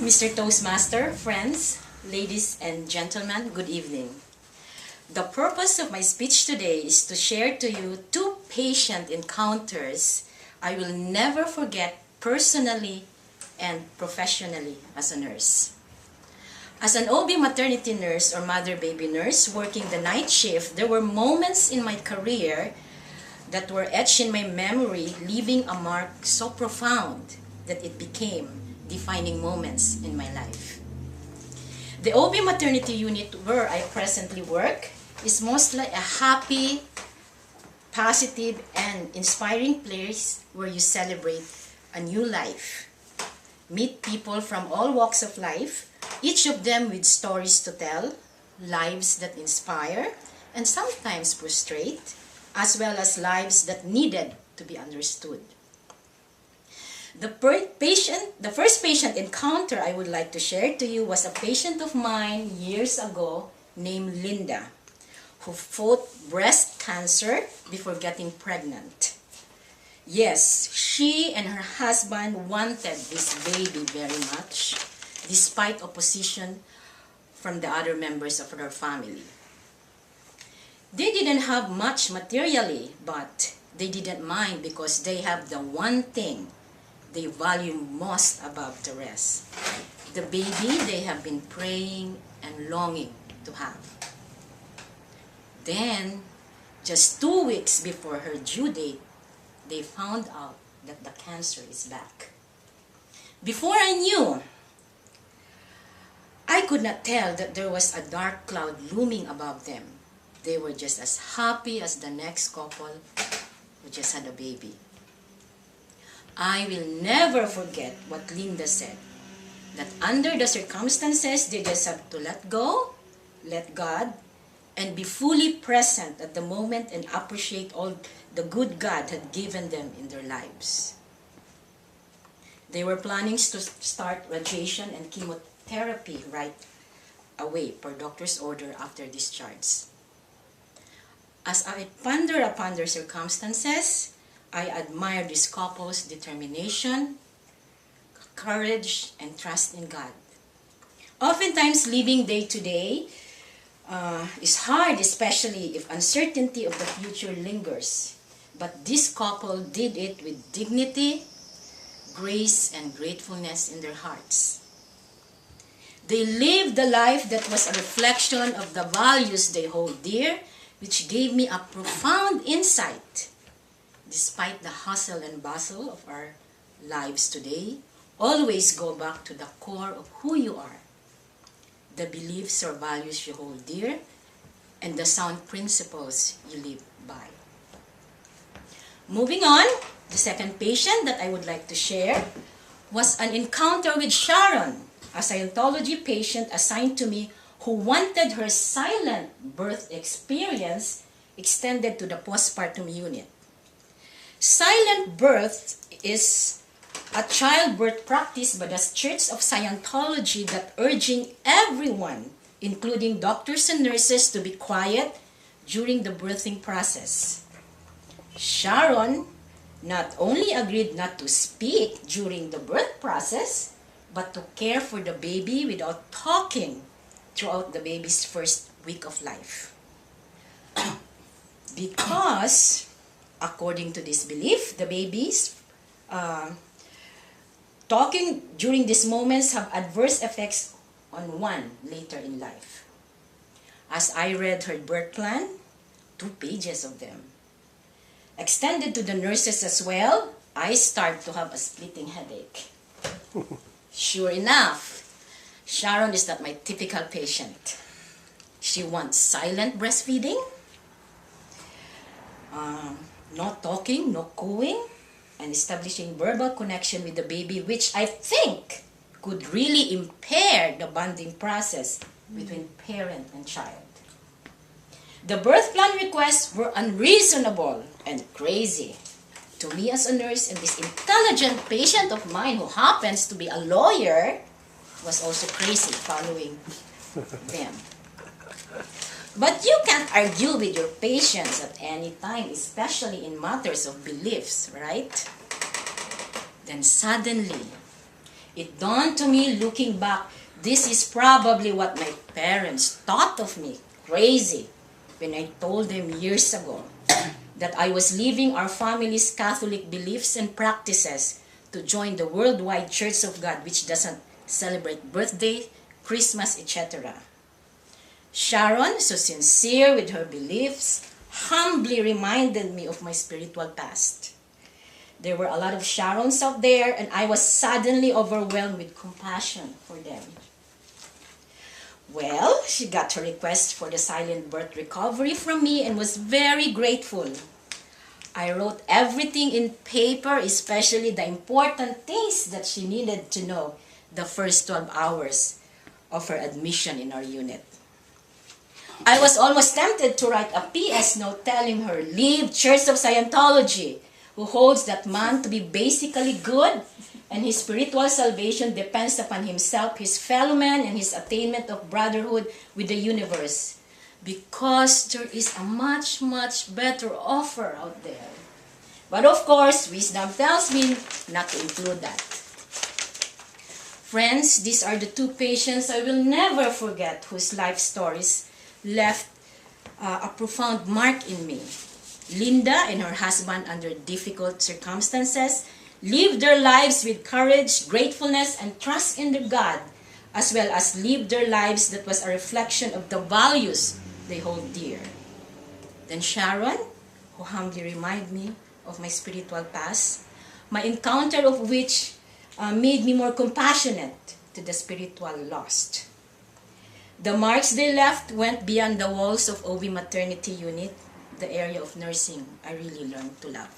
Mr. Toastmaster, friends, ladies and gentlemen, good evening. The purpose of my speech today is to share to you two patient encounters I will never forget personally and professionally as a nurse. As an OB maternity nurse or mother-baby nurse working the night shift, there were moments in my career that were etched in my memory, leaving a mark so profound that it became defining moments in my life. The OB maternity unit where I presently work is mostly a happy, positive, and inspiring place where you celebrate a new life. Meet people from all walks of life, each of them with stories to tell, lives that inspire and sometimes frustrate, as well as lives that needed to be understood. The first patient encounter I would like to share to you was a patient of mine years ago named Linda, who fought breast cancer before getting pregnant. Yes, she and her husband wanted this baby very much, despite opposition from the other members of her family. They didn't have much materially, but they didn't mind because they have the one thing they value most above the rest. The baby they have been praying and longing to have. Then, just 2 weeks before her due date, they found out that the cancer is back. Before I knew, I could not tell that there was a dark cloud looming above them. They were just as happy as the next couple who just had a baby. I will never forget what Linda said, that under the circumstances, they just have to let go, let God, and be fully present at the moment and appreciate all the good God had given them in their lives. They were planning to start radiation and chemotherapy right away per doctor's order after discharge. As I ponder upon their circumstances, I admire this couple's determination, courage, and trust in God. Oftentimes, living day to day is hard, especially if uncertainty of the future lingers. But this couple did it with dignity, grace, and gratefulness in their hearts. They lived the life that was a reflection of the values they hold dear, which gave me a profound insight. Despite the hustle and bustle of our lives today, always go back to the core of who you are, the beliefs or values you hold dear, and the sound principles you live by. Moving on, the second patient that I would like to share was an encounter with Sharon, a Scientology patient assigned to me who wanted her silent birth experience extended to the postpartum unit. Silent birth is a childbirth practice by the Church of Scientology that urging everyone, including doctors and nurses, to be quiet during the birthing process. Sharon not only agreed not to speak during the birth process, but to care for the baby without talking throughout the baby's first week of life. Because, according to this belief, the babies talking during these moments have adverse effects on one later in life. As I read her birth plan, 2 pages of them, extended to the nurses as well, I start to have a splitting headache. Sure enough, Sharon is not my typical patient. She wants silent breastfeeding, no talking, no cooing, and establishing verbal connection with the baby, which I think could really impair the bonding process between parent and child. The birth plan requests were unreasonable and crazy. To me as a nurse, and this intelligent patient of mine who happens to be a lawyer was also crazy following them. But you can't argue with your patients at any time, especially in matters of beliefs, right? Then suddenly, It dawned to me, looking back, this is probably what my parents thought of me, crazy, when I told them years ago that I was leaving our family's Catholic beliefs and practices to join the worldwide Church of God, which doesn't celebrate birthday, Christmas, etc. Sharon, so sincere with her beliefs, humbly reminded me of my spiritual past. There were a lot of Sharons out there, and I was suddenly overwhelmed with compassion for them. Well, she got her request for the silent birth recovery from me and was very grateful. I wrote everything in paper, especially the important things that she needed to know the first 12 hours of her admission in our unit. I was almost tempted to write a PS note telling her, leave Church of Scientology, who holds that man to be basically good and his spiritual salvation depends upon himself, his fellow man, and his attainment of brotherhood with the universe. Because there is a much, much better offer out there. But of course, wisdom tells me not to include that. Friends, these are the two patients I will never forget whose life stories left a profound mark in me. Linda and her husband, under difficult circumstances, lived their lives with courage, gratefulness, and trust in their God, as well as lived their lives that was a reflection of the values they hold dear. Then Sharon, who humbly reminded me of my spiritual past, my encounter of which made me more compassionate to the spiritual lost. The marks they left went beyond the walls of OB maternity unit, the area of nursing I really learned to love.